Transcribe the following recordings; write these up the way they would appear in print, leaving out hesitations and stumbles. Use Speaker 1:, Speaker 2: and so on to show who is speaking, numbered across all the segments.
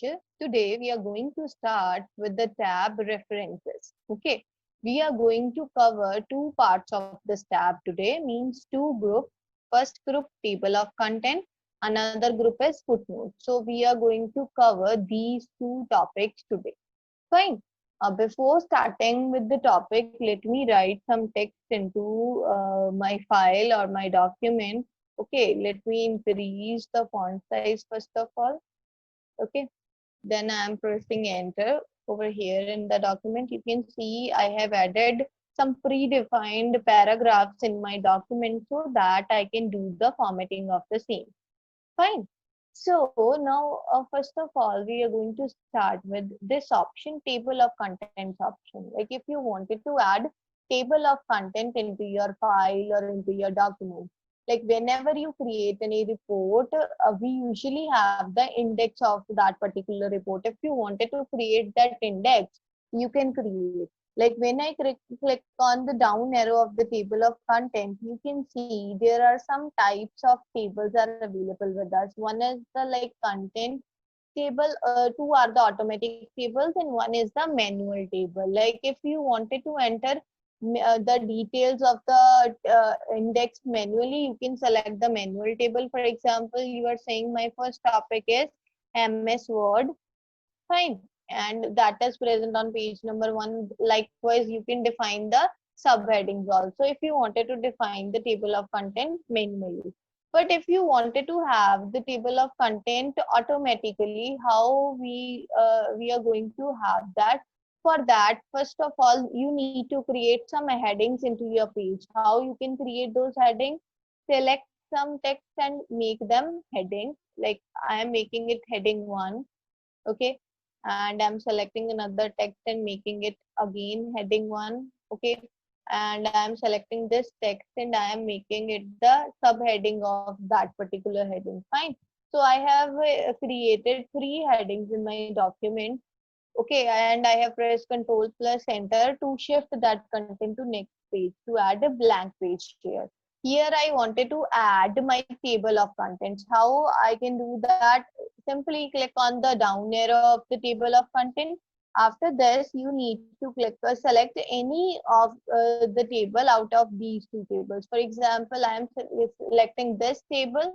Speaker 1: Today we are going to start with the tab references. Okay, we are going to cover two parts of this tab today, means two group. First group table of content, another group is footnotes. So we are going to cover these two topics today. Fine. Before starting with the topic, let me write some text into my file or my document. Okay, let me increase the font size first of all. Okay, then I am pressing enter. Over here in the document, you can see I have added some predefined paragraphs in my document so that I can do the formatting of the same. Fine. So now, first of all, we are going to start with this option, table of contents option. Like if you wanted to add table of content into your file or into your document, like whenever you create any report, we usually have the index of that particular report. If you wanted to create that index, you can create. Like when I click on the down arrow of the table of content, you can see there are some types of tables are available with us. One is the like content table, two are the automatic tables, and one is the manual table. Like if you wanted to enter the details of the index manually, you can select the manual table. For example, you are saying my first topic is MS Word. Fine. And that is present on page number 1. Likewise, you can define the subheadings also if you wanted to define the table of content manually. But if you wanted to have the table of content automatically, how we are going to have that? For that, first of all, you need to create some headings into your page. How you can create those headings? Select some text and make them headings. Like I am making it heading 1. Okay, and I'm selecting another text and making it again heading 1. Okay, and I'm selecting this text and I am making it the subheading of that particular heading. Fine. So I have created 3 headings in my document. Okay, and I have pressed Control plus Enter to shift that content to next page to add a blank page here. Here I wanted to add my table of contents. How I can do that? Simply click on the down arrow of the table of content. After this, you need to select any of the table out of these two tables. For example, I am selecting this table.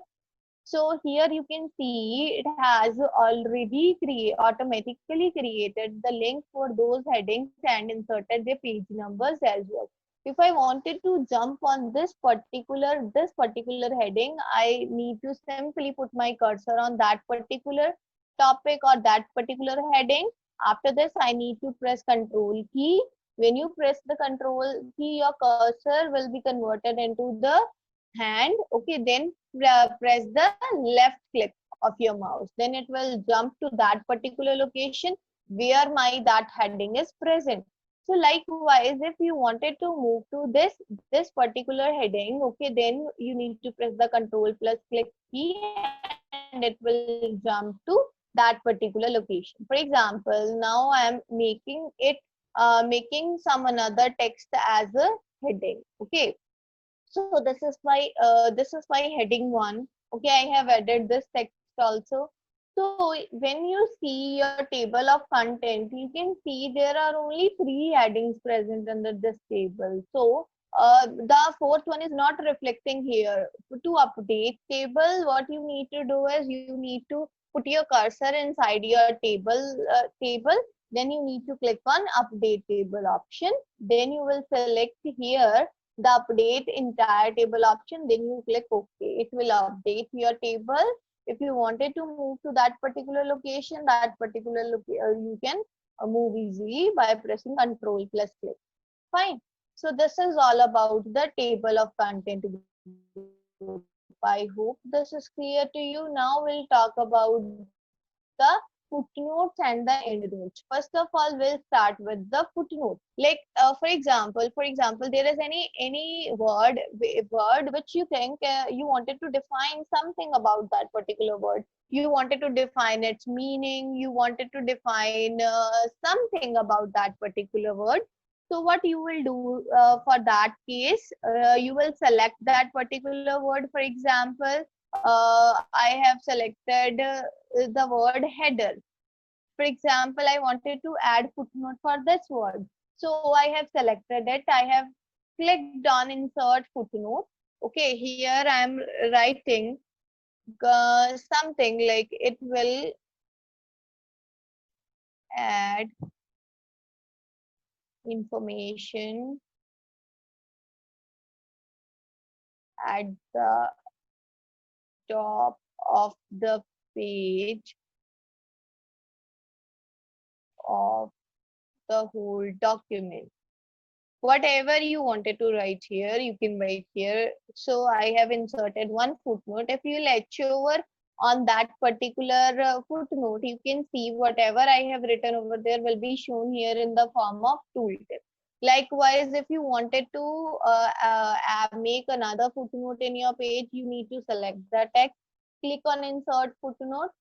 Speaker 1: So here you can see it has already automatically created the link for those headings and inserted the page numbers as well. If I wanted to jump on this particular heading, I need to simply put my cursor on that particular topic or that particular heading. After this, I need to press Control key. When you press the Control key, your cursor will be converted into the hand. Okay, then press the left click of your mouse, then it will jump to that particular location where my that heading is present. So likewise, if you wanted to move to this particular heading, okay, then you need to press the Control plus click key and it will jump to that particular location. For example, now I am making some another text as a heading. Okay, so this is my heading 1. Okay, I have added this text also. So when you see your table of content, you can see there are only 3 headings present under this table. So the fourth one is not reflecting here. To update table, what you need to do is you need to put your cursor inside your table. Then you need to click on update table option. Then you will select here the update entire table option. Then you click OK. It will update your table. If you wanted to move to that particular location, you can move easily by pressing Control plus click. Fine. So this is all about the table of content group. I hope this is clear to you. Now we'll talk about the footnotes and the endnotes. First of all, we'll start with the footnote. Like for example, there is any word which you think you wanted to define something about that particular word. You wanted to define its meaning. You wanted to define something about that particular word. So what you will do for that case, you will select that particular word. For example, I have selected the word header. For example, I wanted to add footnote for this word. So I have selected it. I have clicked on insert footnote. Okay, here I am writing something like it will add information at the top of the page of the whole document. Whatever you wanted to write here, you can write here. So I have inserted one footnote. If you let's over on that particular footnote, you can see whatever I have written over there will be shown here in the form of tooltip. Likewise, if you wanted to make another footnote in your page, you need to select the text, click on insert footnote.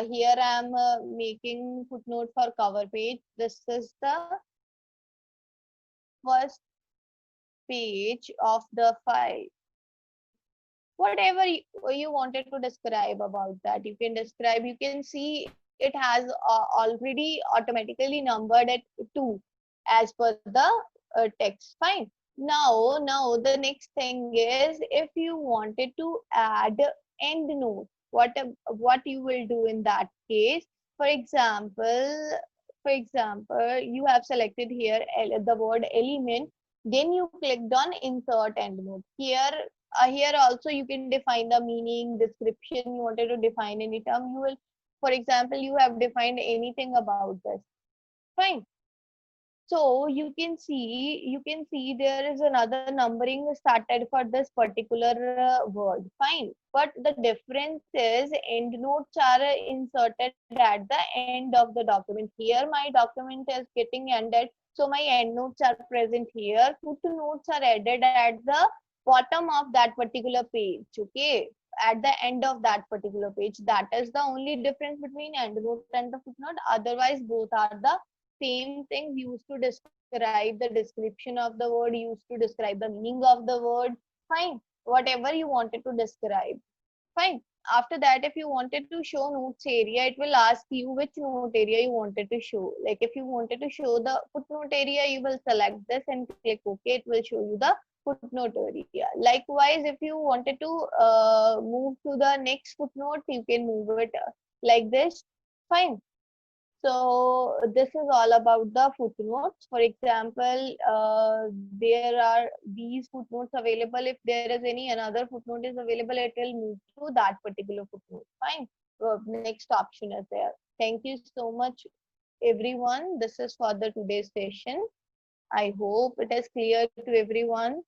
Speaker 1: Here I am making footnote for cover page. This is the first page of the file. Whatever you wanted to describe about that, you can describe. You can see it has already automatically numbered at 2 as per the text. Fine. Now the next thing is, if you wanted to add end note, what you will do in that case. For example, you have selected here the word element, then you clicked on insert endnote. Here also you can define the meaning, description. You wanted to define any term, you will, for example, you have defined anything about this. Fine. So you can see there is another numbering started for this particular word. Fine. But the difference is endnotes are inserted at the end of the document. Here my document is getting ended, so my endnotes are present here. Footnotes are added at the bottom of that particular page. Okay, at the end of that particular page. That is the only difference between endnote and the footnote. Otherwise, both are the same thing, used to describe the description of the word, used to describe the meaning of the word. Fine. Whatever you wanted to describe. Fine. After that, if you wanted to show notes area, it will ask you which note area you wanted to show. Like if you wanted to show the footnote area, you will select this and click OK. It will show you the footnote area. Likewise, if you wanted to move to the next footnote, you can move it like this. Fine. So this is all about the footnotes. For example, there are these footnotes available. If there is any another footnote is available, it will move to that particular footnote. Fine. Next option is there. Thank you so much, everyone. This is for the today's session. I hope it is clear to everyone.